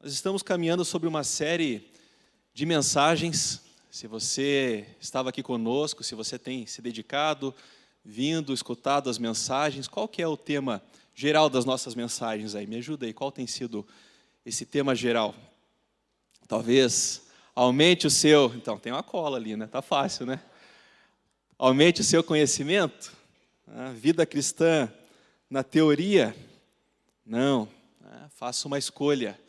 Nós estamos caminhando sobre uma série de mensagens. Se você estava aqui conosco, se você tem se dedicado, vindo, escutado as mensagens, qual que é o tema geral das nossas mensagens aí? Me ajuda aí, qual tem sido esse tema geral? Talvez aumente o seu... Então, tem uma cola ali, né? Tá fácil, né? Aumente o seu conhecimento. A vida cristã na teoria? Não. Faça uma escolha.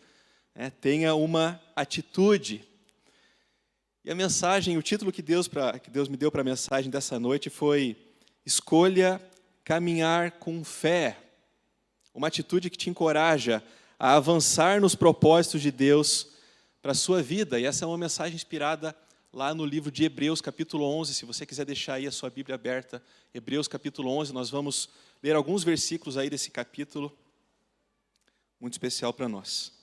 Tenha uma atitude. E a mensagem, o título que Deus me deu para a mensagem dessa noite foi: escolha caminhar com fé. Uma atitude que te encoraja a avançar nos propósitos de Deus para a sua vida. E essa é uma mensagem inspirada lá no livro de Hebreus, capítulo 11. Se você quiser deixar aí a sua Bíblia aberta, Hebreus, capítulo 11, nós vamos ler alguns versículos aí desse capítulo, muito especial para nós.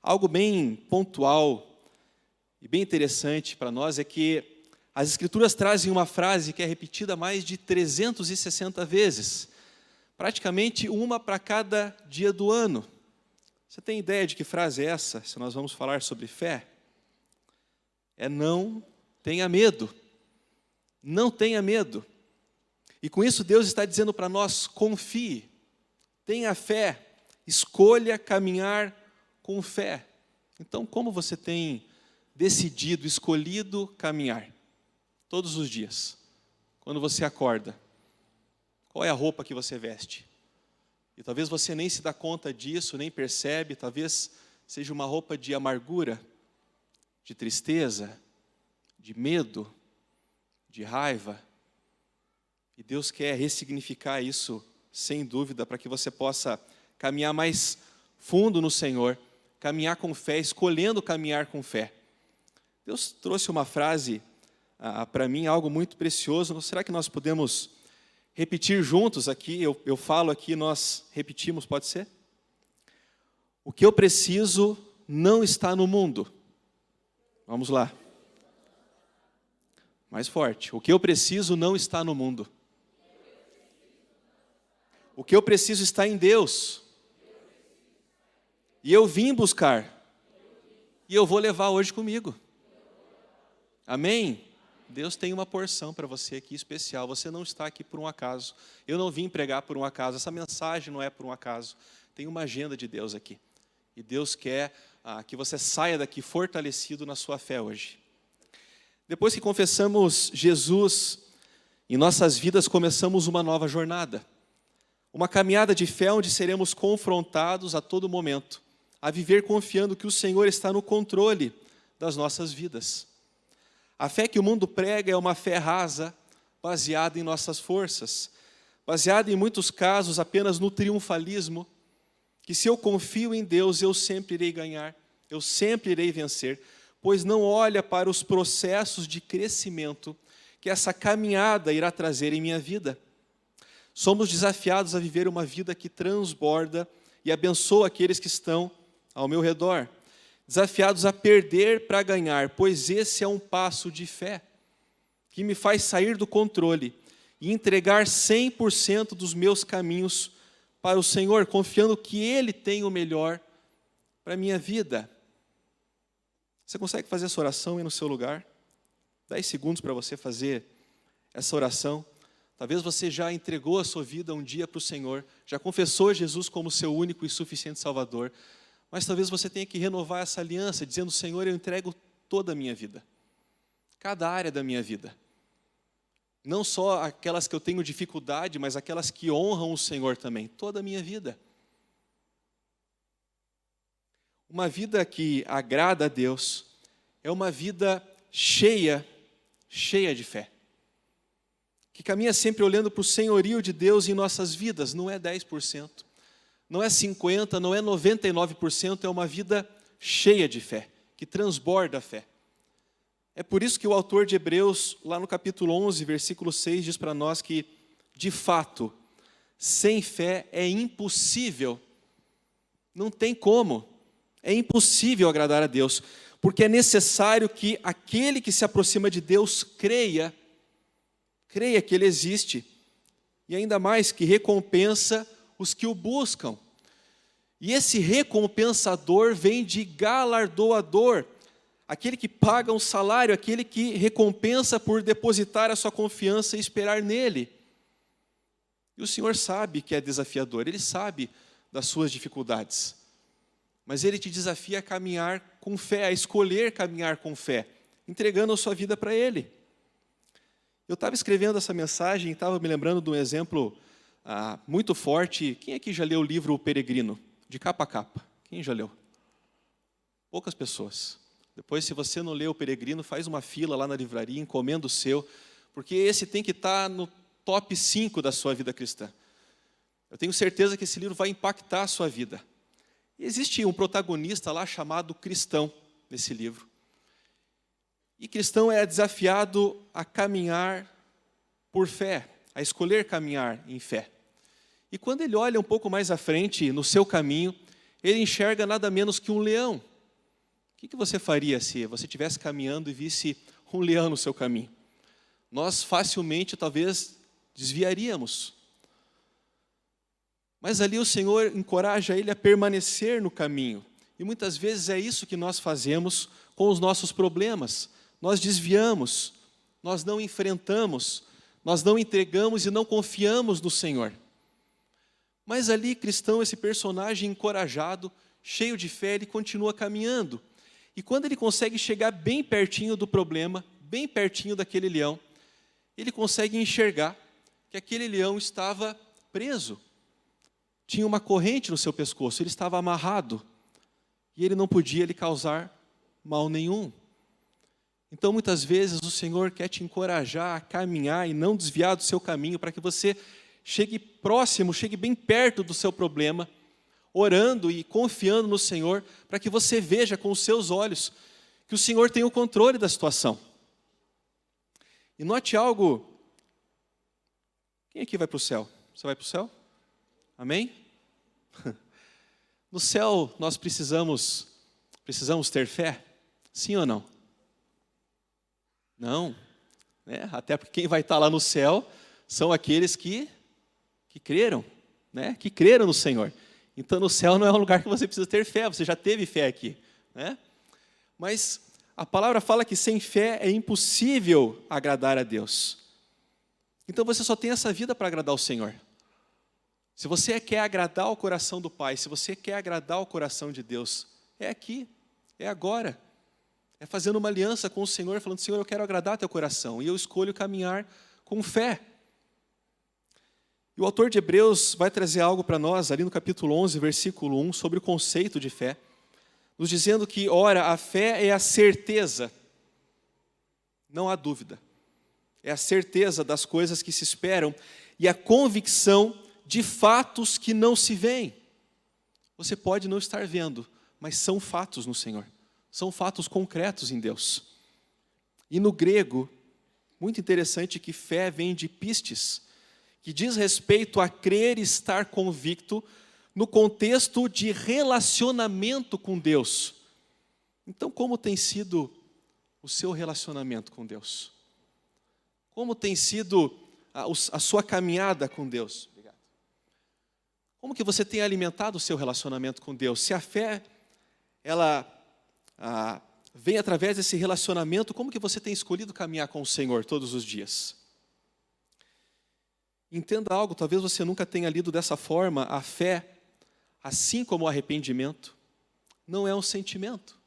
Algo bem pontual e bem interessante para nós é que as Escrituras trazem uma frase que é repetida mais de 360 vezes, praticamente uma para cada dia do ano. Você tem ideia de que frase é essa, se nós vamos falar sobre fé? É: não tenha medo. Não tenha medo. E com isso Deus está dizendo para nós: confie, tenha fé, escolha caminhar com fé. Então, como você tem decidido, escolhido caminhar? Todos os dias. Quando você acorda, qual é a roupa que você veste? E talvez você nem se dá conta disso, nem percebe, talvez seja uma roupa de amargura, de tristeza, de medo, de raiva. E Deus quer ressignificar isso, sem dúvida, para que você possa caminhar mais fundo no Senhor, caminhar com fé, escolhendo caminhar com fé. Deus trouxe uma frase para mim, algo muito precioso. Será que nós podemos repetir juntos aqui? Eu falo aqui, nós repetimos, pode ser? O que eu preciso não está no mundo. Vamos lá. Mais forte. O que eu preciso não está no mundo. O que eu preciso está em Deus. E eu vim buscar. E eu vou levar hoje comigo. Amém? Deus tem uma porção para você aqui especial. Você não está aqui por um acaso. Eu não vim pregar por um acaso. Essa mensagem não é por um acaso. Tem uma agenda de Deus aqui. E Deus quer que você saia daqui fortalecido na sua fé hoje. Depois que confessamos Jesus, em nossas vidas começamos uma nova jornada. Uma caminhada de fé onde seremos confrontados a todo momento a viver confiando que o Senhor está no controle das nossas vidas. A fé que o mundo prega é uma fé rasa, baseada em nossas forças, baseada em muitos casos apenas no triunfalismo, que se eu confio em Deus eu sempre irei ganhar, eu sempre irei vencer, pois não olha para os processos de crescimento que essa caminhada irá trazer em minha vida. Somos desafiados a viver uma vida que transborda e abençoa aqueles que estão ao meu redor. Desafiados a perder para ganhar, pois esse é um passo de fé que me faz sair do controle e entregar 100% dos meus caminhos para o Senhor, confiando que Ele tem o melhor para a minha vida. Você consegue fazer essa oração aí no seu lugar? 10 segundos para você fazer essa oração. Talvez você já entregou a sua vida um dia para o Senhor, já confessou Jesus como seu único e suficiente Salvador, mas talvez você tenha que renovar essa aliança, dizendo: Senhor, eu entrego toda a minha vida, cada área da minha vida. Não só aquelas que eu tenho dificuldade, mas aquelas que honram o Senhor também, toda a minha vida. Uma vida que agrada a Deus é uma vida cheia de fé, que caminha sempre olhando para o senhorio de Deus em nossas vidas. Não é 10%, não é 50%, não é 99%, é uma vida cheia de fé, que transborda a fé. É por isso que o autor de Hebreus, lá no capítulo 11, versículo 6, diz para nós que, de fato, sem fé é impossível, não tem como, é impossível agradar a Deus, porque é necessário que aquele que se aproxima de Deus creia que Ele existe, e ainda mais que recompensa os que o buscam. E esse recompensador vem de galardoador, aquele que paga um salário, aquele que recompensa por depositar a sua confiança e esperar nele. E o Senhor sabe que é desafiador, Ele sabe das suas dificuldades. Mas Ele te desafia a caminhar com fé, a escolher caminhar com fé, entregando a sua vida para Ele. Eu estava escrevendo essa mensagem e estava me lembrando de um exemplo muito forte. Quem aqui já leu o livro O Peregrino, de capa a capa? Quem já leu? Poucas pessoas. Depois, se você não leu O Peregrino, faz uma fila lá na livraria, encomenda o seu, porque esse tem que estar no top 5 da sua vida cristã. Eu tenho certeza que esse livro vai impactar a sua vida. E existe um protagonista lá chamado Cristão, nesse livro. E Cristão é desafiado a caminhar por fé, a escolher caminhar em fé. E quando ele olha um pouco mais à frente, no seu caminho, ele enxerga nada menos que um leão. O que você faria se você estivesse caminhando e visse um leão no seu caminho? Nós facilmente, talvez, desviaríamos. Mas ali o Senhor encoraja ele a permanecer no caminho. E muitas vezes é isso que nós fazemos com os nossos problemas. Nós desviamos, nós não enfrentamos, nós não entregamos e não confiamos no Senhor. Mas ali, Cristão, esse personagem encorajado, cheio de fé, ele continua caminhando. E quando ele consegue chegar bem pertinho do problema, bem pertinho daquele leão, ele consegue enxergar que aquele leão estava preso. Tinha uma corrente no seu pescoço, ele estava amarrado. E ele não podia lhe causar mal nenhum. Então, muitas vezes, o Senhor quer te encorajar a caminhar e não desviar do seu caminho, para que você chegue próximo, chegue bem perto do seu problema, orando e confiando no Senhor, para que você veja com os seus olhos que o Senhor tem o controle da situação. E note algo. Quem aqui vai para o céu? Você vai para o céu? Amém? No céu nós precisamos ter fé? Sim ou não? Não. Né? Até porque quem vai estar lá no céu são aqueles que creram, né? Que creram no Senhor. Então no céu não é um lugar que você precisa ter fé, você já teve fé aqui. Né? Mas a palavra fala que sem fé é impossível agradar a Deus. Então você só tem essa vida para agradar o Senhor. Se você quer agradar o coração do Pai, se você quer agradar o coração de Deus, é aqui, é agora. É fazendo uma aliança com o Senhor, falando, Senhor, eu quero agradar teu coração, e eu escolho caminhar com fé. E o autor de Hebreus vai trazer algo para nós, ali no capítulo 11, versículo 1, sobre o conceito de fé, nos dizendo que, ora, a fé é a certeza, não há dúvida, é a certeza das coisas que se esperam, e a convicção de fatos que não se veem. Você pode não estar vendo, mas são fatos no Senhor. São fatos concretos em Deus. E no grego, muito interessante que fé vem de pistes, que diz respeito a crer e estar convicto no contexto de relacionamento com Deus. Então, como tem sido o seu relacionamento com Deus? Como tem sido a sua caminhada com Deus? Como que você tem alimentado o seu relacionamento com Deus? Se a fé, ela vem através desse relacionamento, como que você tem escolhido caminhar com o Senhor todos os dias? Entenda algo, talvez você nunca tenha lido dessa forma, a fé, assim como o arrependimento, não é um sentimento.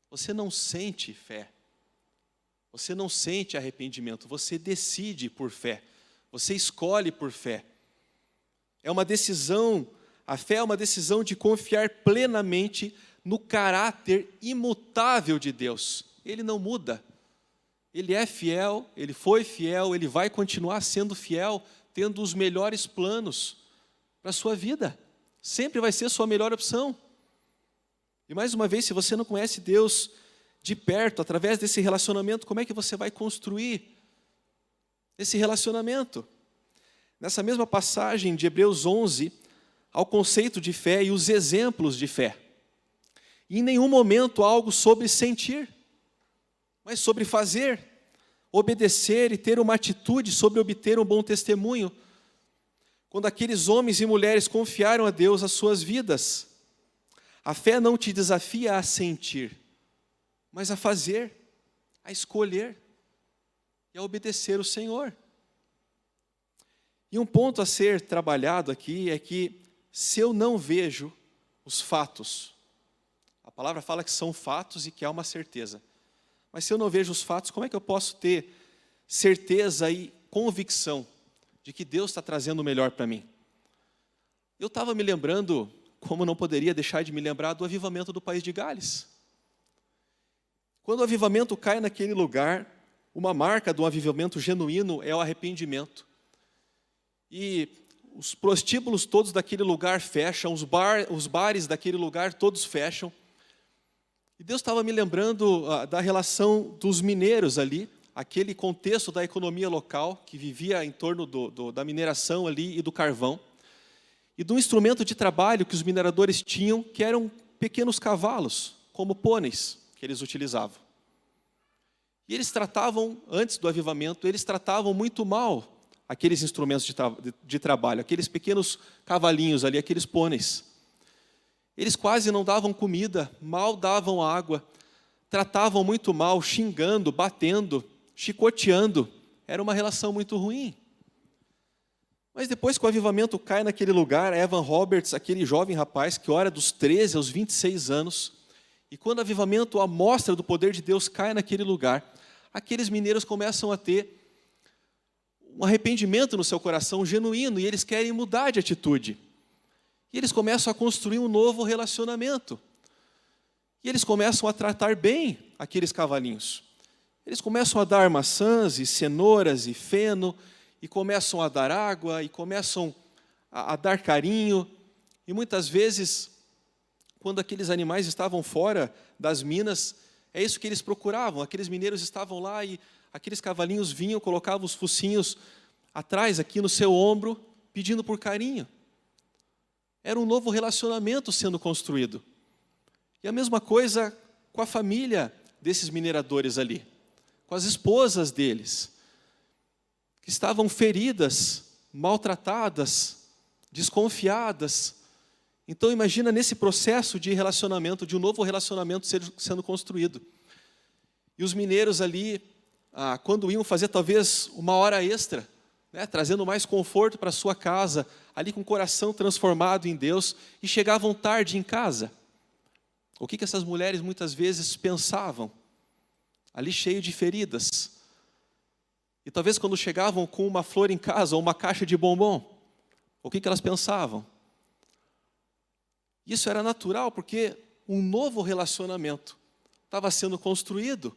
Você não sente fé. Você não sente arrependimento, você decide por fé. Você escolhe por fé. É uma decisão, a fé é uma decisão de confiar plenamente no caráter imutável de Deus. Ele não muda. Ele é fiel, ele foi fiel, ele vai continuar sendo fiel, tendo os melhores planos para a sua vida. Sempre vai ser a sua melhor opção. E mais uma vez, se você não conhece Deus de perto, através desse relacionamento, como é que você vai construir esse relacionamento? Nessa mesma passagem de Hebreus 11, ao conceito de fé e os exemplos de fé. E em nenhum momento algo sobre sentir, mas sobre fazer, obedecer e ter uma atitude sobre obter um bom testemunho. quando aqueles homens e mulheres confiaram a Deus as suas vidas. A fé não te desafia a sentir, mas a fazer, a escolher e a obedecer o Senhor. E um ponto a ser trabalhado aqui é que se eu não vejo os fatos, a palavra fala que são fatos e que há uma certeza, mas se eu não vejo os fatos, como é que eu posso ter certeza e convicção de que Deus está trazendo o melhor para mim? Eu estava me lembrando, como não poderia deixar de me lembrar, do avivamento do país de Gales. Quando o avivamento cai naquele lugar, uma marca de um avivamento genuíno é o arrependimento. E os prostíbulos todos daquele lugar fecham, os bares daquele lugar todos fecham. E Deus estava me lembrando da relação dos mineiros ali, aquele contexto da economia local, que vivia em torno da mineração ali e do carvão. E do instrumento de trabalho que os mineradores tinham, que eram pequenos cavalos, como pôneis, que eles utilizavam. E eles tratavam, antes do avivamento, eles tratavam muito mal aqueles instrumentos de trabalho, aqueles pequenos cavalinhos ali, aqueles pôneis. Eles quase não davam comida, mal davam água, tratavam muito mal, xingando, batendo, chicoteando. Era uma relação muito ruim. Mas depois que o avivamento cai naquele lugar, Evan Roberts, aquele jovem rapaz que ora dos 13 aos 26 anos, e quando o avivamento, a mostra do poder de Deus cai naquele lugar, aqueles mineiros começam a ter um arrependimento no seu coração genuíno, e eles querem mudar de atitude. E eles começam a construir um novo relacionamento. E eles começam a tratar bem aqueles cavalinhos. Eles começam a dar maçãs e cenouras e feno, e começam a dar água, e começam a dar carinho. E muitas vezes, quando aqueles animais estavam fora das minas, é isso que eles procuravam. Aqueles mineiros estavam lá e aqueles cavalinhos vinham, colocavam os focinhos atrás, aqui no seu ombro, pedindo por carinho. Era um novo relacionamento sendo construído. E a mesma coisa com a família desses mineradores ali, com as esposas deles, que estavam feridas, maltratadas, desconfiadas. Então imagina nesse processo de relacionamento, de um novo relacionamento sendo construído. E os mineiros ali, quando iam fazer talvez uma hora extra, né, trazendo mais conforto para a sua casa, ali com o coração transformado em Deus, e chegavam tarde em casa. O que essas mulheres muitas vezes pensavam? Ali cheio de feridas. E talvez quando chegavam com uma flor em casa, ou uma caixa de bombom, o que elas pensavam? Isso era natural, porque um novo relacionamento estava sendo construído.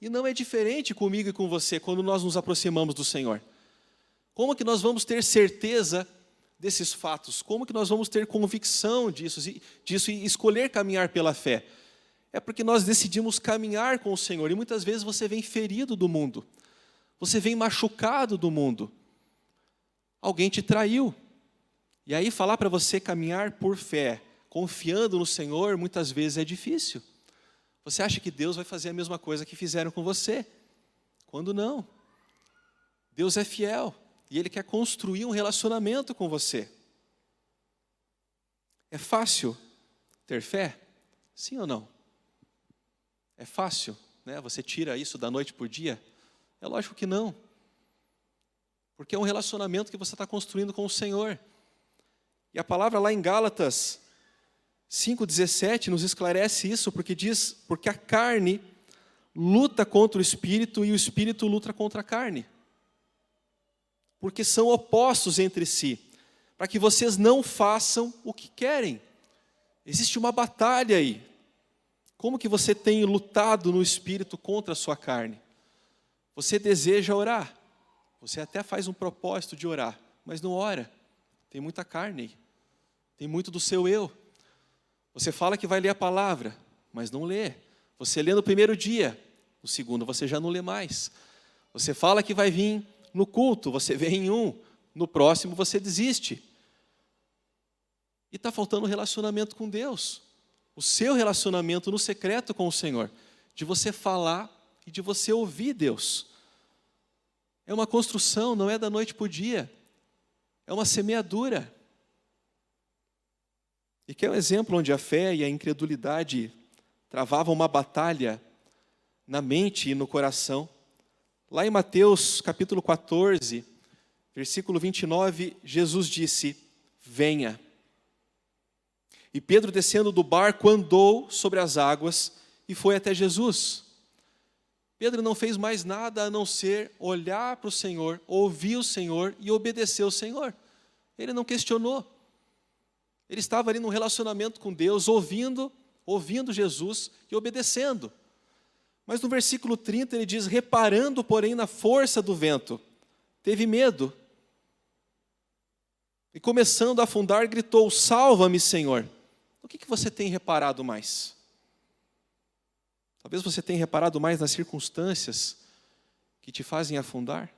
E não é diferente comigo e com você, quando nós nos aproximamos do Senhor. Como que nós vamos ter certeza desses fatos? Como que nós vamos ter convicção disso e escolher caminhar pela fé? É porque nós decidimos caminhar com o Senhor. E muitas vezes você vem ferido do mundo. Você vem machucado do mundo. Alguém te traiu. E aí falar para você caminhar por fé, confiando no Senhor, muitas vezes é difícil. Você acha que Deus vai fazer a mesma coisa que fizeram com você? Quando não. Deus é fiel e Ele quer construir um relacionamento com você. É fácil ter fé? Sim ou não? É fácil, né? Você tira isso da noite para o dia? É lógico que não. Porque é um relacionamento que você está construindo com o Senhor. E a palavra lá em Gálatas 5,17 nos esclarece isso, porque diz, porque a carne luta contra o Espírito e o Espírito luta contra a carne. Porque são opostos entre si, para que vocês não façam o que querem. Existe uma batalha aí. Como que você tem lutado no Espírito contra a sua carne? Você deseja orar, você até faz um propósito de orar, mas não ora. Tem muita carne aí, tem muito do seu eu. Você fala que vai ler a palavra, mas não lê. Você lê no primeiro dia, no segundo você já não lê mais. Você fala que vai vir no culto, você vem em um, no próximo você desiste. E está faltando relacionamento com Deus. O seu relacionamento no secreto com o Senhor, de você falar e de você ouvir Deus. É uma construção, não é da noite para o dia. É uma semeadura. E que é um exemplo onde a fé e a incredulidade travavam uma batalha na mente e no coração. Lá em Mateus capítulo 14, versículo 29, Jesus disse: venha. E Pedro, descendo do barco, andou sobre as águas e foi até Jesus. Pedro não fez mais nada a não ser olhar para o Senhor, ouvir o Senhor e obedecer ao Senhor. Ele não questionou. Ele estava ali num relacionamento com Deus, ouvindo Jesus e obedecendo. Mas no versículo 30 ele diz: reparando, porém, na força do vento, teve medo. E começando a afundar, gritou: salva-me, Senhor. O que você tem reparado mais? Talvez você tenha reparado mais nas circunstâncias que te fazem afundar.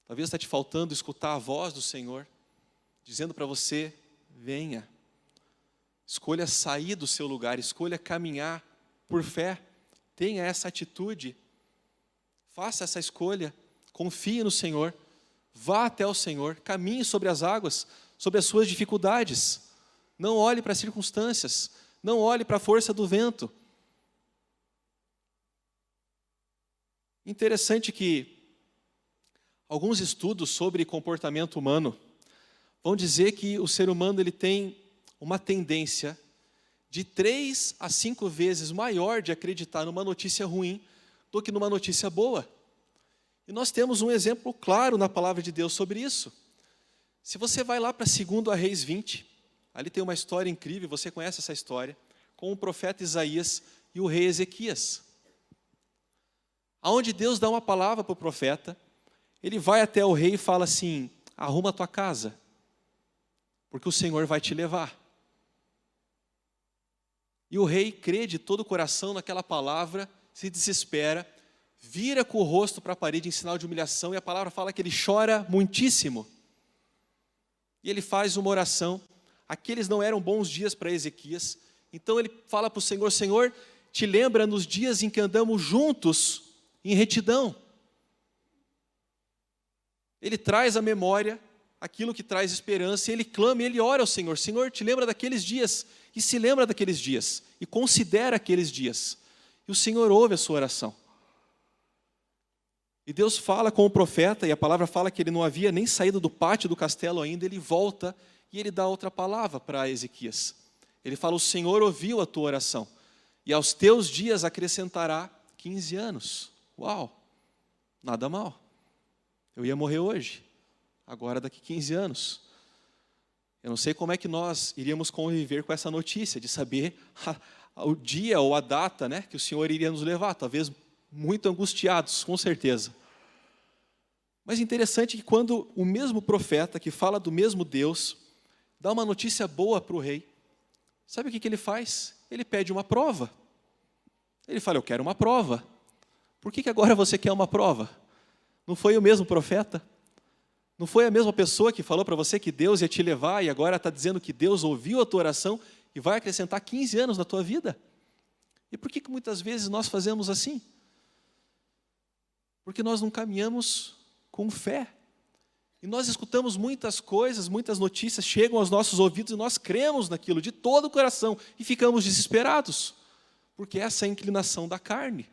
Talvez está te faltando escutar a voz do Senhor, dizendo para você: venha. Escolha sair do seu lugar, escolha caminhar por fé. Tenha essa atitude. Faça essa escolha. Confie no Senhor. Vá até o Senhor. Caminhe sobre as águas, sobre as suas dificuldades. Não olhe para as circunstâncias. Não olhe para a força do vento. Interessante que alguns estudos sobre comportamento humano vão dizer que o ser humano ele tem uma tendência de 3 a 5 vezes maior de acreditar numa notícia ruim do que numa notícia boa. E nós temos um exemplo claro na palavra de Deus sobre isso. Se você vai lá para 2 Reis 20, ali tem uma história incrível, você conhece essa história, com o profeta Isaías e o rei Ezequias. Aonde Deus dá uma palavra para o profeta, ele vai até o rei e fala assim: arruma a tua casa, porque o Senhor vai te levar. E o rei crê de todo o coração naquela palavra, se desespera, vira com o rosto para a parede em sinal de humilhação, e a palavra fala que ele chora muitíssimo. E ele faz uma oração. Aqueles não eram bons dias para Ezequias, então ele fala para o Senhor: Senhor, te lembra nos dias em que andamos juntos em retidão. Ele traz à memória aquilo que traz esperança, e ele clama e ele ora ao Senhor: Senhor, te lembra daqueles dias, e se lembra daqueles dias, e considera aqueles dias. E o Senhor ouve a sua oração. E Deus fala com o profeta, e a palavra fala que ele não havia nem saído do pátio do castelo ainda, ele volta e ele dá outra palavra para Ezequias. Ele fala: o Senhor ouviu a tua oração, e aos teus dias acrescentará 15 anos. Uau, nada mal. Eu ia morrer hoje, agora daqui 15 anos. Eu não sei como é que nós iríamos conviver com essa notícia, de saber o dia ou a data, né, que o Senhor iria nos levar. Talvez muito angustiados, com certeza. Mas interessante que quando o mesmo profeta, que fala do mesmo Deus, dá uma notícia boa para o rei, sabe o que ele faz? Ele pede uma prova. Ele fala: eu quero uma prova. Por que agora você quer uma prova? Não foi o mesmo profeta? Não foi a mesma pessoa que falou para você que Deus ia te levar e agora está dizendo que Deus ouviu a tua oração e vai acrescentar 15 anos na tua vida? E por que muitas vezes nós fazemos assim? Porque nós não caminhamos com fé. E nós escutamos muitas coisas, muitas notícias chegam aos nossos ouvidos e nós cremos naquilo de todo o coração e ficamos desesperados. Porque essa é a inclinação da carne.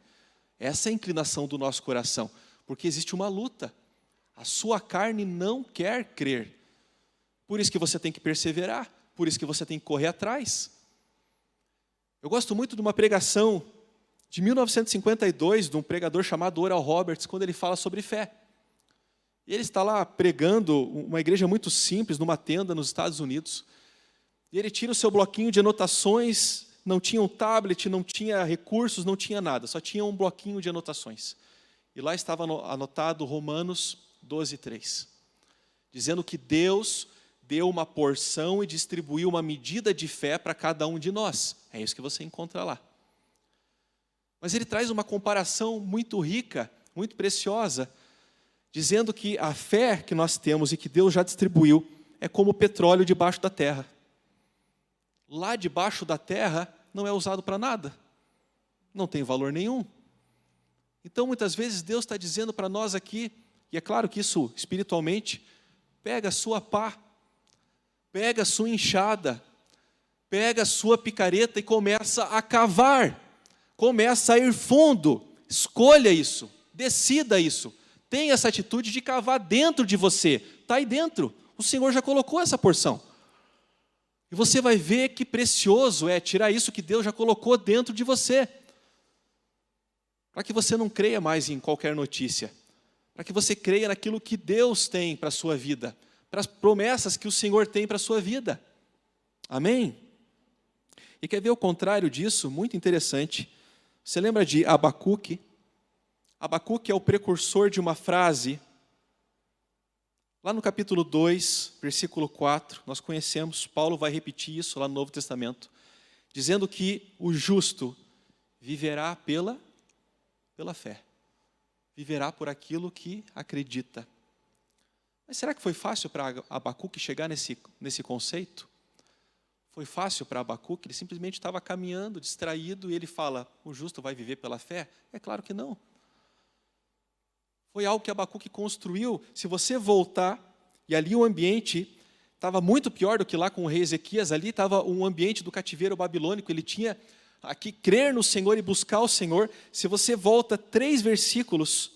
Essa é a inclinação do nosso coração. Porque existe uma luta. A sua carne não quer crer. Por isso que você tem que perseverar. Por isso que você tem que correr atrás. Eu gosto muito de uma pregação de 1952, de um pregador chamado Oral Roberts, quando ele fala sobre fé. Ele está lá pregando uma igreja muito simples, numa tenda nos Estados Unidos. E ele tira o seu bloquinho de anotações, não tinha um tablet, não tinha recursos, não tinha nada, só tinha um bloquinho de anotações. E lá estava anotado Romanos 12:3, dizendo que Deus deu uma porção e distribuiu uma medida de fé para cada um de nós. É isso que você encontra lá. Mas ele traz uma comparação muito rica, muito preciosa, dizendo que a fé que nós temos e que Deus já distribuiu é como o petróleo debaixo da terra. Lá debaixo da terra não é usado para nada, não tem valor nenhum. Então muitas vezes Deus está dizendo para nós aqui, e é claro que isso espiritualmente Pega a sua pá, pega a sua enxada, pega a sua picareta e começa a cavar. Começa a ir fundo. Escolha isso, decida isso. Tenha essa atitude de cavar dentro de você. Está aí dentro. O Senhor já colocou essa porção. E você vai ver que precioso é tirar isso que Deus já colocou dentro de você. Para que você não creia mais em qualquer notícia. Para que você creia naquilo que Deus tem para a sua vida. Para as promessas que o Senhor tem para a sua vida. Amém? E quer ver o contrário disso? Muito interessante. Você lembra de Abacuque? Abacuque é o precursor de uma frase. Lá no capítulo 2, versículo 4, nós conhecemos, Paulo vai repetir isso lá no Novo Testamento, dizendo que o justo viverá pela fé. Viverá por aquilo que acredita. Mas será que foi fácil para Abacuque chegar nesse conceito? Foi fácil para Abacuque? Ele simplesmente estava caminhando, distraído, e ele fala, o justo vai viver pela fé? É claro que não. Foi algo que Abacuque construiu. Se você voltar, e ali o ambiente estava muito pior do que lá com o rei Ezequias, ali estava um ambiente do cativeiro babilônico, ele tinha aqui crer no Senhor e buscar o Senhor. Se você volta 3 versículos,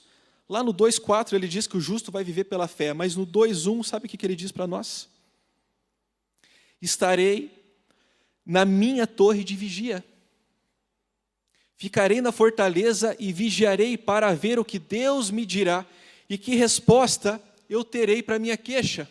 lá no 2,4 ele diz que o justo vai viver pela fé, mas no 2,1, sabe o que ele diz para nós? Estarei na minha torre de vigia. Ficarei na fortaleza e vigiarei para ver o que Deus me dirá e que resposta eu terei para a minha queixa.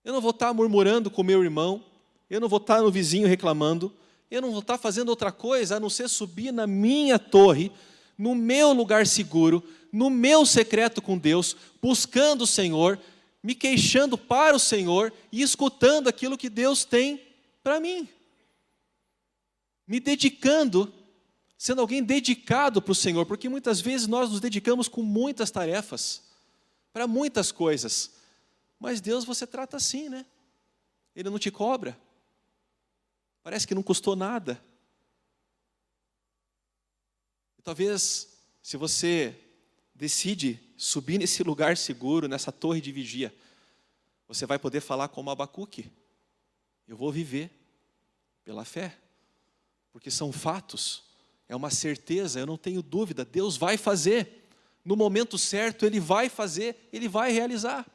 Eu não vou estar murmurando com meu irmão, eu não vou estar no vizinho reclamando, eu não vou estar fazendo outra coisa a não ser subir na minha torre, no meu lugar seguro, no meu secreto com Deus, buscando o Senhor, me queixando para o Senhor e escutando aquilo que Deus tem para mim. Me dedicando, sendo alguém dedicado para o Senhor, porque muitas vezes nós nos dedicamos com muitas tarefas, para muitas coisas, mas Deus você trata assim, né? Ele não te cobra, parece que não custou nada. E talvez, se você decide subir nesse lugar seguro, nessa torre de vigia, você vai poder falar como Abacuque, eu vou viver pela fé, porque são fatos, é uma certeza, eu não tenho dúvida, Deus vai fazer, no momento certo Ele vai fazer, Ele vai realizar.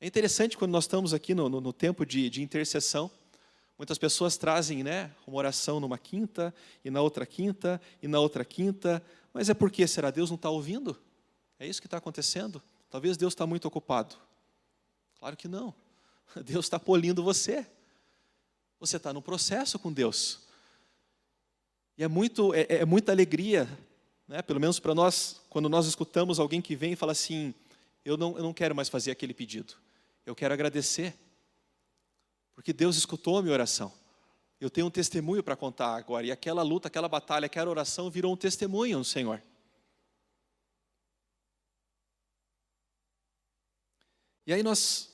É interessante quando nós estamos aqui no tempo de intercessão, muitas pessoas trazem, né, uma oração numa quinta, e na outra quinta, e na outra quinta, mas é porque, será Deus não está ouvindo? É isso que está acontecendo? Talvez Deus está muito ocupado. Claro que não, Deus está polindo você. Você está num processo com Deus. E é muita alegria, né? Pelo menos para nós, quando nós escutamos alguém que vem e fala assim, eu não quero mais fazer aquele pedido. Eu quero agradecer. Porque Deus escutou a minha oração. Eu tenho um testemunho para contar agora. E aquela luta, aquela batalha, aquela oração virou um testemunho no Senhor. E aí nós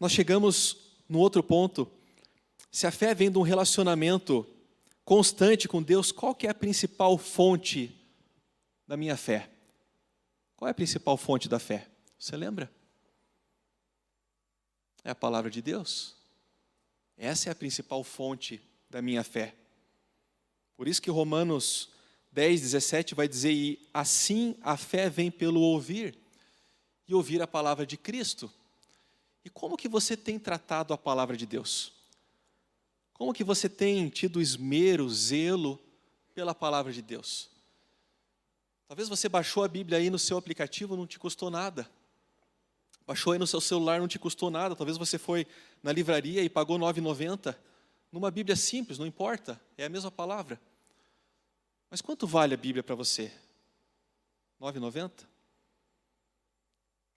chegamos no outro ponto. Se a fé vem de um relacionamento constante com Deus, qual que é a principal fonte da minha fé? Qual é a principal fonte da fé? Você lembra? É a palavra de Deus. Essa é a principal fonte da minha fé. Por isso que Romanos 10, 17 vai dizer, e assim a fé vem pelo ouvir, e ouvir a palavra de Cristo. E como que você tem tratado a palavra de Deus? Como que você tem tido esmero, zelo pela palavra de Deus? Talvez você baixou a Bíblia aí no seu aplicativo, não te custou nada. Baixou aí no seu celular, não te custou nada. Talvez você foi na livraria e pagou R$ 9,90. Numa Bíblia simples, não importa, é a mesma palavra. Mas quanto vale a Bíblia para você? R$ 9,90?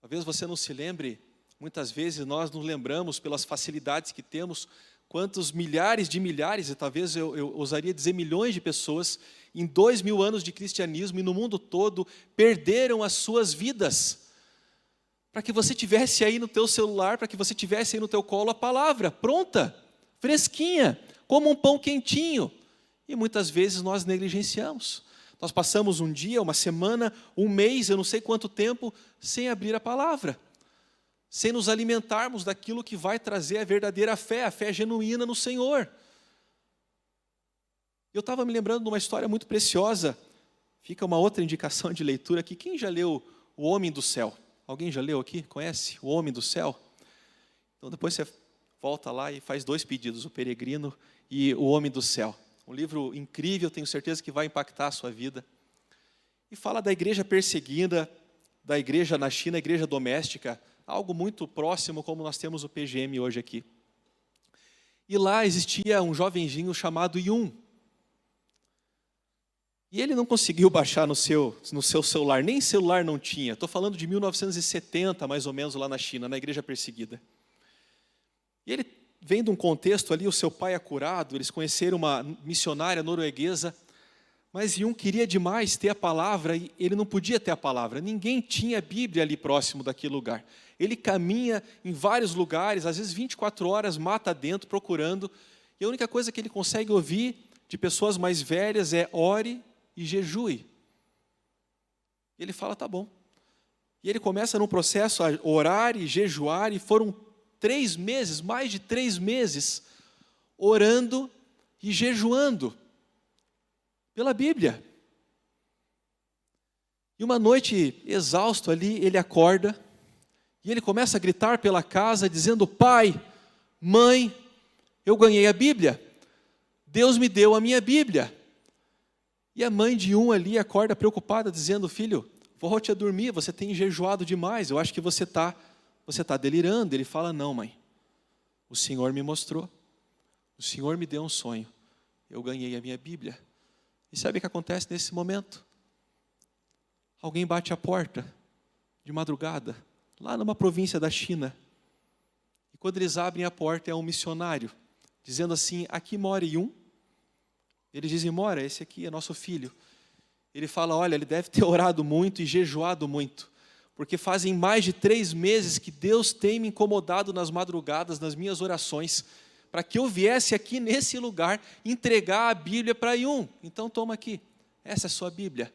Talvez você não se lembre, muitas vezes nós nos lembramos pelas facilidades que temos, quantos milhares de milhares, e talvez eu ousaria dizer milhões de pessoas, em 2000 anos de cristianismo e no mundo todo, perderam as suas vidas. Para que você tivesse aí no teu celular, para que você tivesse aí no teu colo a palavra, pronta, fresquinha, como um pão quentinho. E muitas vezes nós negligenciamos. Nós passamos um dia, uma semana, um mês, eu não sei quanto tempo, sem abrir a palavra. sem nos alimentarmos daquilo que vai trazer a verdadeira fé, a fé genuína no Senhor. Eu estava me lembrando de uma história muito preciosa. Fica uma outra indicação de leitura aqui. Quem já leu O Homem do Céu? Alguém já leu aqui? Conhece? O Homem do Céu? Então depois você volta lá e faz 2 pedidos, O Peregrino e O Homem do Céu. Um livro incrível, tenho certeza que vai impactar a sua vida. E fala da igreja perseguida, da igreja na China, a igreja doméstica, algo muito próximo como nós temos o PGM hoje aqui. E lá existia um jovenzinho chamado Yun. E ele não conseguiu baixar no seu celular, nem celular não tinha. Estou falando de 1970, mais ou menos, lá na China, na igreja perseguida. E ele vem de um contexto ali, o seu pai é curado, eles conheceram uma missionária norueguesa, mas Yun queria demais ter a palavra e ele não podia ter a palavra. Ninguém tinha Bíblia ali próximo daquele lugar. Ele caminha em vários lugares, às vezes 24 horas, mata dentro, procurando. E a única coisa que ele consegue ouvir de pessoas mais velhas é ore e jejue. Ele fala, tá bom. E ele começa num processo a orar e jejuar, e foram 3 meses, mais de 3 meses, orando e jejuando pela Bíblia. E uma noite, exausto ali, ele acorda, e ele começa a gritar pela casa, dizendo, pai, mãe, eu ganhei a Bíblia. Deus me deu a minha Bíblia. E a mãe de um ali acorda preocupada, dizendo, filho, volte a dormir, você tem jejuado demais, eu acho que você está delirando. Ele fala, não, mãe, o Senhor me mostrou, o Senhor me deu um sonho, eu ganhei a minha Bíblia. E sabe o que acontece nesse momento? Alguém bate a porta, de madrugada, lá numa província da China. E quando eles abrem a porta, é um missionário, dizendo assim, aqui mora Yun. Eles dizem, mora, esse aqui é nosso filho. Ele fala, olha, ele deve ter orado muito e jejuado muito, porque fazem mais de 3 meses que Deus tem me incomodado nas madrugadas, nas minhas orações, para que eu viesse aqui nesse lugar entregar a Bíblia para Yun. Então toma aqui, essa é a sua Bíblia.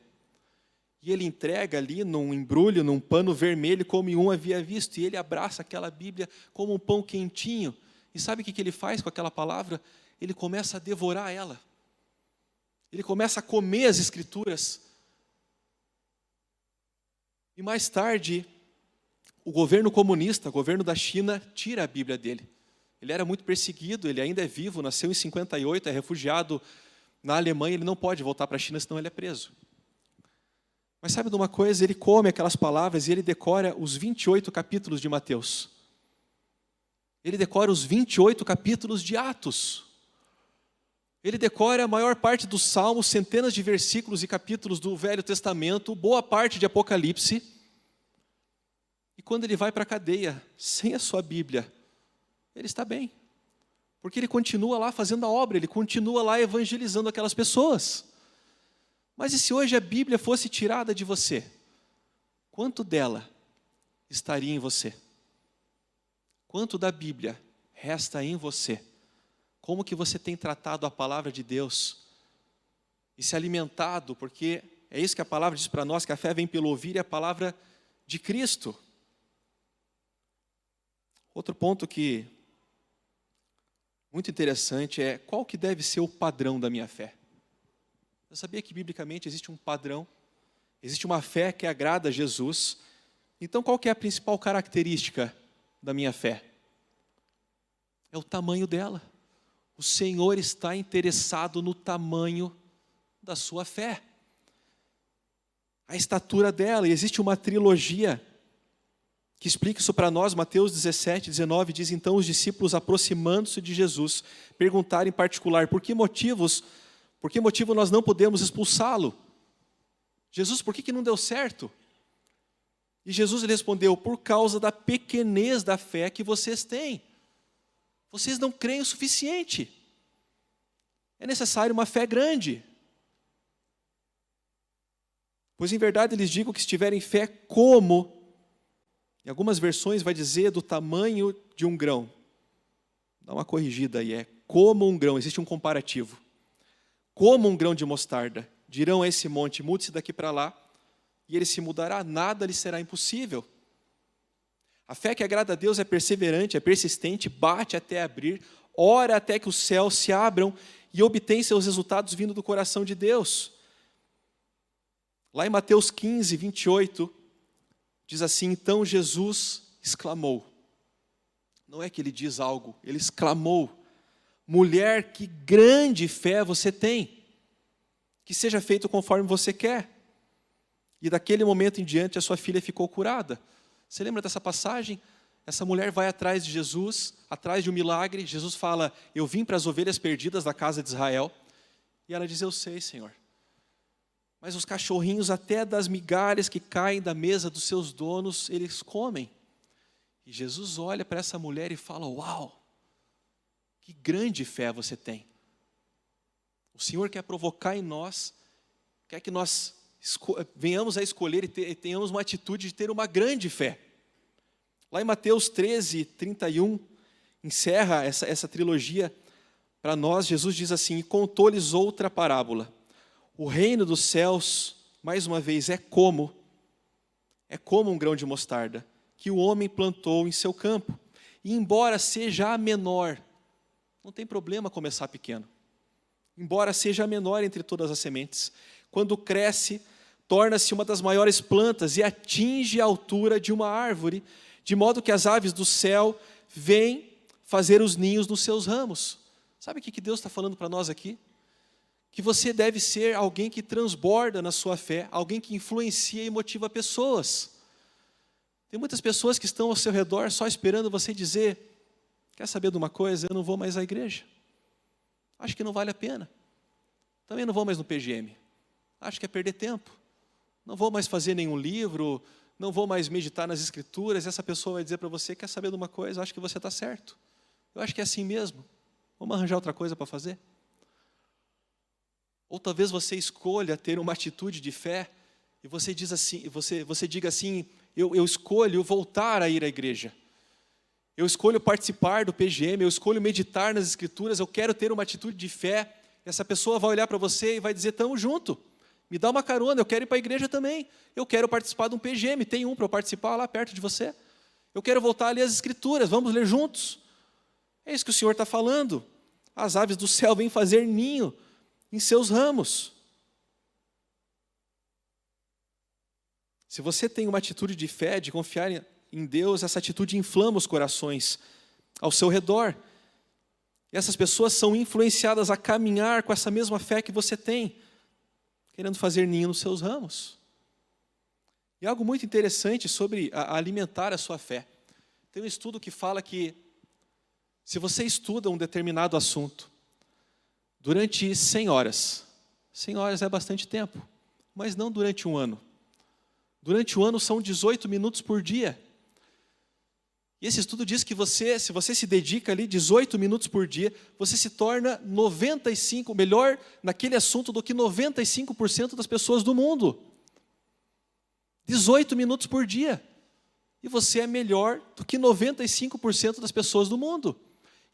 E ele entrega ali num embrulho, num pano vermelho, como Yun havia visto, e ele abraça aquela Bíblia como um pão quentinho. E sabe o que ele faz com aquela palavra? Ele começa a devorar ela. Ele começa a comer as Escrituras. E mais tarde, o governo comunista, o governo da China, tira a Bíblia dele. Ele era muito perseguido, ele ainda é vivo, nasceu em 58, é refugiado na Alemanha, ele não pode voltar para a China, senão ele é preso. Mas sabe de uma coisa? Ele come aquelas palavras e ele decora os 28 capítulos de Mateus. Ele decora os 28 capítulos de Atos. Ele decora a maior parte dos Salmos, centenas de versículos e capítulos do Velho Testamento, boa parte de Apocalipse. E quando ele vai para a cadeia, sem a sua Bíblia, ele está bem. Porque ele continua lá fazendo a obra, ele continua lá evangelizando aquelas pessoas. Mas e se hoje a Bíblia fosse tirada de você? Quanto dela estaria em você? Quanto da Bíblia resta em você? Como que você tem tratado a palavra de Deus e se alimentado, porque é isso que a palavra diz para nós, que a fé vem pelo ouvir, e a palavra de Cristo. Outro ponto que muito interessante é qual que deve ser o padrão da minha fé. Eu sabia que biblicamente existe um padrão, existe uma fé que agrada a Jesus. Então qual que é a principal característica da minha fé? É o tamanho dela. O Senhor está interessado no tamanho da sua fé. A estatura dela, e existe uma trilogia que explica isso para nós. Mateus 17, 19 diz, então os discípulos aproximando-se de Jesus, perguntaram em particular, por que motivo nós não podemos expulsá-lo? Jesus, por que não deu certo? E Jesus lhe respondeu, por causa da pequenez da fé que vocês têm. Vocês não creem o suficiente. É necessário uma fé grande. Pois em verdade lhes digo que se tiverem fé como, em algumas versões vai dizer do tamanho de um grão. Dá uma corrigida aí, é como um grão, existe um comparativo. Como um grão de mostarda, dirão a esse monte, mude-se daqui para lá, e ele se mudará, nada lhe será impossível. A fé que agrada a Deus é perseverante, é persistente, bate até abrir, ora até que os céus se abram e obtém seus resultados vindo do coração de Deus. Lá em Mateus 15, 28, diz assim: então Jesus exclamou. Não é que ele diz algo, ele exclamou: mulher, que grande fé você tem, que seja feito conforme você quer. E daquele momento em diante a sua filha ficou curada. Você lembra dessa passagem? Essa mulher vai atrás de Jesus, atrás de um milagre. Jesus fala: eu vim para as ovelhas perdidas da casa de Israel. E ela diz: eu sei, Senhor. Mas os cachorrinhos, até das migalhas que caem da mesa dos seus donos, eles comem. E Jesus olha para essa mulher e fala: uau, que grande fé você tem. O Senhor quer provocar em nós, quer que nós venhamos a escolher e tenhamos uma atitude de ter uma grande fé. Lá em Mateus 13, 31, encerra essa trilogia para nós. Jesus diz assim: e contou-lhes outra parábola. O reino dos céus, mais uma vez, é como um grão de mostarda, que o homem plantou em seu campo. E embora seja a menor, não tem problema começar pequeno. Embora seja a menor entre todas as sementes, quando cresce, torna-se uma das maiores plantas e atinge a altura de uma árvore, de modo que as aves do céu vêm fazer os ninhos nos seus ramos. Sabe o que Deus está falando para nós aqui? Que você deve ser alguém que transborda na sua fé, alguém que influencia e motiva pessoas. Tem muitas pessoas que estão ao seu redor só esperando você dizer: quer saber de uma coisa? Eu não vou mais à igreja. Acho que não vale a pena. Também não vou mais no PGM. Acho que é perder tempo. Não vou mais fazer nenhum livro, não vou mais meditar nas escrituras. Essa pessoa vai dizer para você: quer saber de uma coisa? Acho que você está certo. Eu acho que é assim mesmo. Vamos arranjar outra coisa para fazer? Ou talvez você escolha ter uma atitude de fé e você diz assim, você diga assim: eu escolho voltar a ir à igreja. Eu escolho participar do PGM, eu escolho meditar nas escrituras, eu quero ter uma atitude de fé. Essa pessoa vai olhar para você e vai dizer: estamos junto, me dá uma carona, eu quero ir para a igreja também. Eu quero participar de um PGM, tem um para eu participar lá perto de você. Eu quero voltar a ler as escrituras, vamos ler juntos. É isso que o Senhor está falando. As aves do céu vêm fazer ninho em seus ramos. Se você tem uma atitude de fé, de confiar em Deus, essa atitude inflama os corações ao seu redor. E essas pessoas são influenciadas a caminhar com essa mesma fé que você tem, querendo fazer ninho nos seus ramos. E algo muito interessante sobre alimentar a sua fé. Tem um estudo que fala que se você estuda um determinado assunto durante 100 horas, 100 horas é bastante tempo, mas não durante um ano. Durante o ano são 18 minutos por dia. E esse estudo diz que se você se dedica ali 18 minutos por dia, você se torna melhor naquele assunto do que 95% das pessoas do mundo. 18 minutos por dia. E você é melhor do que 95% das pessoas do mundo.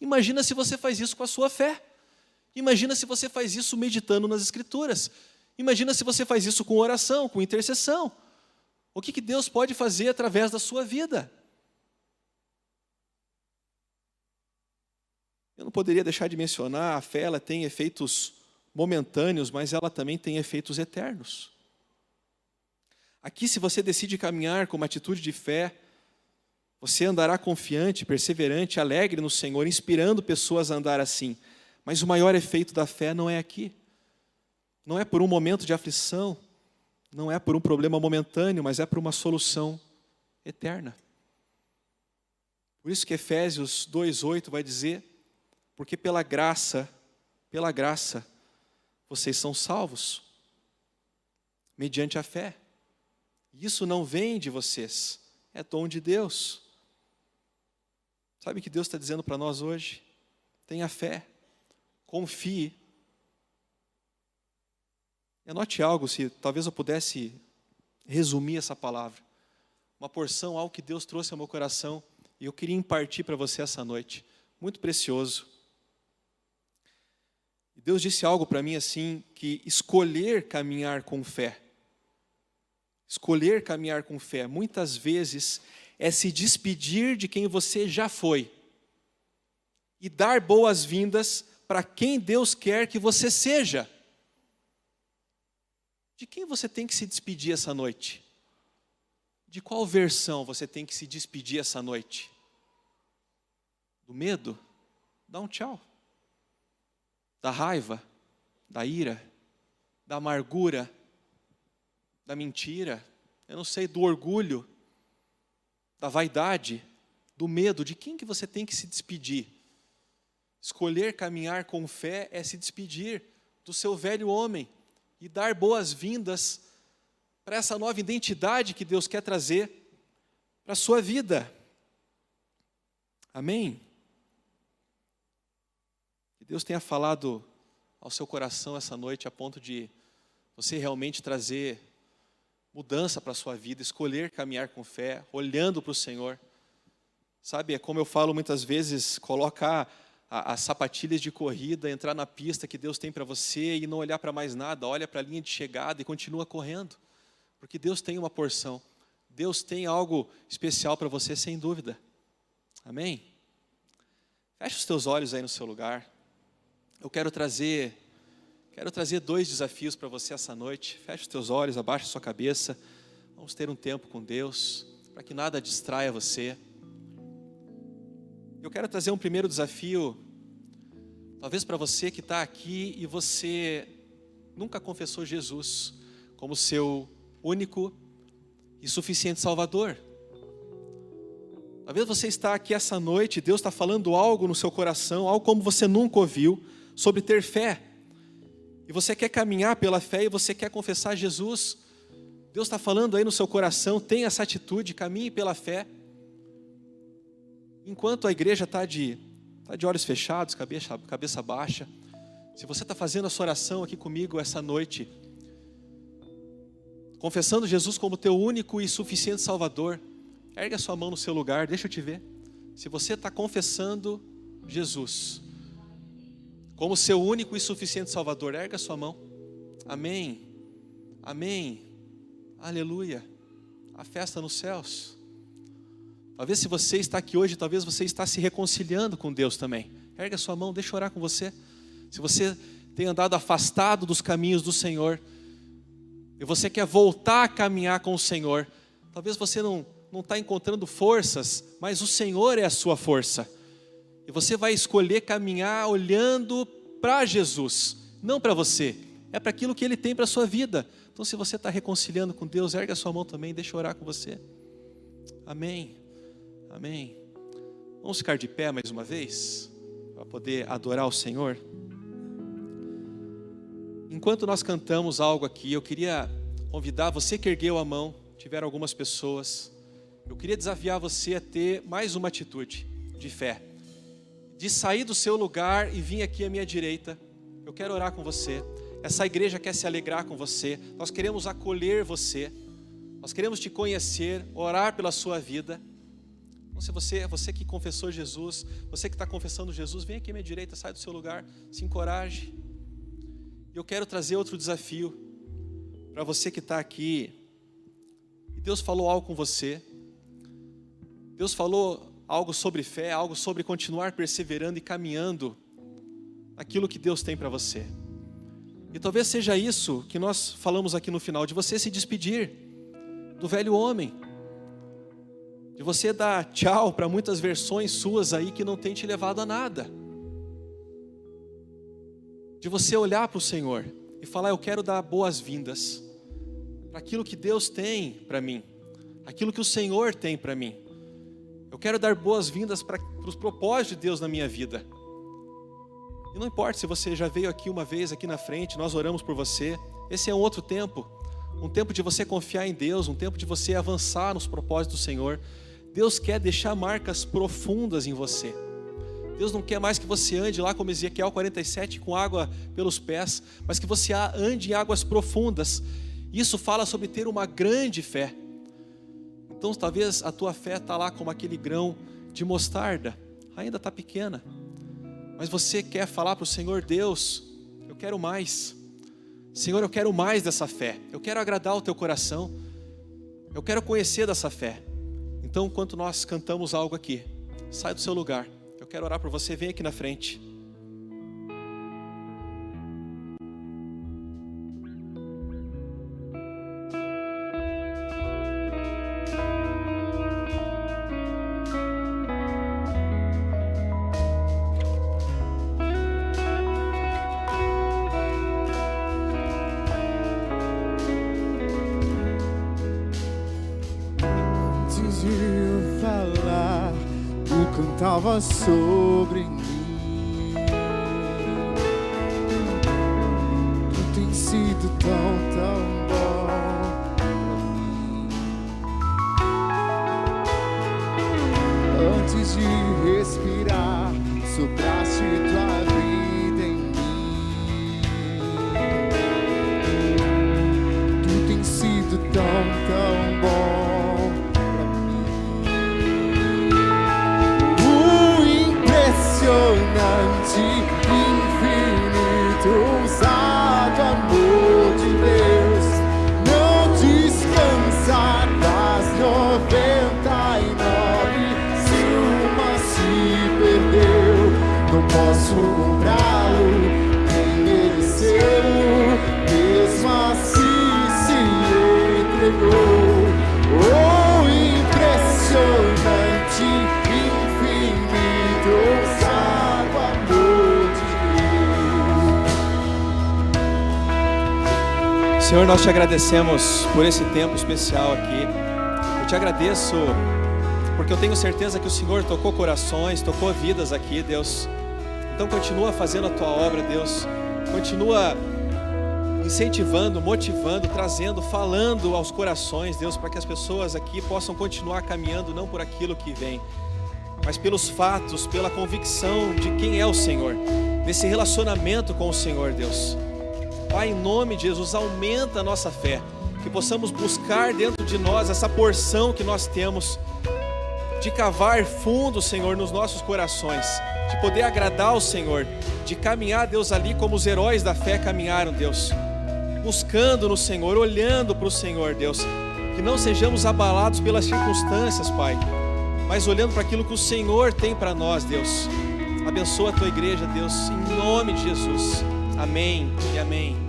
Imagina se você faz isso com a sua fé. Imagina se você faz isso meditando nas escrituras. Imagina se você faz isso com oração, com intercessão. O que Deus pode fazer através da sua vida? Eu não poderia deixar de mencionar, a fé ela tem efeitos momentâneos, mas ela também tem efeitos eternos. Aqui, se você decide caminhar com uma atitude de fé, você andará confiante, perseverante, alegre no Senhor, inspirando pessoas a andar assim. Mas o maior efeito da fé não é aqui. Não é por um momento de aflição, não é por um problema momentâneo, mas é por uma solução eterna. Por isso que Efésios 2:8 vai dizer: porque pela graça, vocês são salvos, mediante a fé. Isso não vem de vocês, é dom de Deus. Sabe o que Deus está dizendo para nós hoje? Tenha fé, confie. E anote algo, se talvez eu pudesse resumir essa palavra. Uma porção, algo que Deus trouxe ao meu coração, e eu queria impartir para você essa noite. Muito precioso. E Deus disse algo para mim assim, que escolher caminhar com fé, muitas vezes é se despedir de quem você já foi e dar boas-vindas para quem Deus quer que você seja. De quem você tem que se despedir essa noite? De qual versão você tem que se despedir essa noite? Do medo? Dá um tchau. Da raiva? Da ira? Da amargura? Da mentira? Eu não sei, do orgulho? Da vaidade? Do medo? De quem que você tem que se despedir? Escolher caminhar com fé é se despedir do seu velho homem e dar boas-vindas para essa nova identidade que Deus quer trazer para a sua vida. Amém? Que Deus tenha falado ao seu coração essa noite a ponto de você realmente trazer mudança para a sua vida, escolher caminhar com fé, olhando para o Senhor. Sabe, é como eu falo muitas vezes, colocar as sapatilhas de corrida, entrar na pista que Deus tem para você e não olhar para mais nada, olha para a linha de chegada e continua correndo. Porque Deus tem uma porção, Deus tem algo especial para você, sem dúvida. Amém? Feche os teus olhos aí no seu lugar. Eu quero trazer 2 desafios para você essa noite. Feche os teus olhos, abaixa a sua cabeça. Vamos ter um tempo com Deus, para que nada distraia você. Eu quero trazer um primeiro desafio, talvez para você que está aqui e você nunca confessou Jesus como seu único e suficiente Salvador. Talvez você está aqui essa noite, Deus está falando algo no seu coração, algo como você nunca ouviu, sobre ter fé. E você quer caminhar pela fé e você quer confessar Jesus. Deus está falando aí no seu coração, tenha essa atitude, caminhe pela fé. Enquanto a igreja está de olhos fechados, cabeça baixa, se você está fazendo a sua oração aqui comigo essa noite, confessando Jesus como teu único e suficiente Salvador, ergue a sua mão no seu lugar, deixa eu te ver. Se você está confessando Jesus como seu único e suficiente Salvador, ergue a sua mão. Amém, amém, aleluia, a festa nos céus. Talvez se você está aqui hoje, talvez você está se reconciliando com Deus também. Ergue a sua mão, deixa eu orar com você. Se você tem andado afastado dos caminhos do Senhor, e você quer voltar a caminhar com o Senhor, talvez você não está encontrando forças, mas o Senhor é a sua força. E você vai escolher caminhar olhando para Jesus, não para você, é para aquilo que Ele tem para a sua vida. Então se você está reconciliando com Deus, ergue a sua mão também, deixa eu orar com você. Amém. Amém. Vamos ficar de pé mais uma vez, para poder adorar o Senhor. Enquanto nós cantamos algo aqui, eu queria convidar você que ergueu a mão, tiveram algumas pessoas, eu queria desafiar você a ter mais uma atitude de fé, de sair do seu lugar e vir aqui à minha direita. Eu quero orar com você. Essa igreja quer se alegrar com você, nós queremos acolher você, nós queremos te conhecer, orar pela sua vida. Se você que confessou Jesus, você que está confessando Jesus, vem aqui à minha direita, sai do seu lugar, se encoraje. Eu quero trazer outro desafio para você que está aqui. E Deus falou algo com você. Deus falou algo sobre fé, algo sobre continuar perseverando e caminhando naquilo que Deus tem para você. E talvez seja isso que nós falamos aqui no final, de você se despedir do velho homem. De você dar tchau para muitas versões suas aí que não tem te levado a nada. De você olhar para o Senhor e falar, eu quero dar boas-vindas para aquilo que Deus tem para mim, aquilo que o Senhor tem para mim. Eu quero dar boas-vindas para os propósitos de Deus na minha vida. E não importa se você já veio aqui uma vez, aqui na frente, nós oramos por você. Esse é um outro tempo, um tempo de você confiar em Deus, um tempo de você avançar nos propósitos do Senhor. Deus quer deixar marcas profundas em você. Deus não quer mais que você ande lá como Ezequiel 47 com água pelos pés, mas que você ande em águas profundas. Isso fala sobre ter uma grande fé. Então talvez a tua fé está lá como aquele grão de mostarda, ainda está pequena. Mas você quer falar para o Senhor, Deus, eu quero mais. Senhor, eu quero mais dessa fé. Eu quero agradar o teu coração. Eu quero conhecer dessa fé. Então, enquanto nós cantamos algo aqui, sai do seu lugar. Eu quero orar por você, vem aqui na frente. Cantava sobre mim. Tu tens sido tão bom pra mim. Antes de respirar, sopraste tua vida em mim. Tu tens sido tão bom. Impressionante, infinito, ousado amor de Deus, não descansa das 99, se uma se perdeu, não posso comprá-lo, nem merecê-lo, mesmo assim se entregou. Oh, impressionante, infinito, ousado amor de Deus. Senhor, nós te agradecemos por esse tempo especial aqui. Eu te agradeço porque eu tenho certeza que o Senhor tocou corações, tocou vidas aqui, Deus. Então continua fazendo a tua obra, Deus. Continua incentivando, motivando, trazendo, falando aos corações, Deus, para que as pessoas aqui possam continuar caminhando não por aquilo que vem, mas pelos fatos, pela convicção de quem é o Senhor, desse relacionamento com o Senhor, Deus. Pai, em nome de Jesus, aumenta a nossa fé, que possamos buscar dentro de nós essa porção que nós temos, de cavar fundo, Senhor, nos nossos corações, de poder agradar ao Senhor, de caminhar, Deus, ali como os heróis da fé caminharam, Deus, buscando no Senhor, olhando para o Senhor, Deus, que não sejamos abalados pelas circunstâncias, Pai, mas olhando para aquilo que o Senhor tem para nós, Deus. Abençoa a tua igreja, Deus, em nome de Jesus. Amém e amém.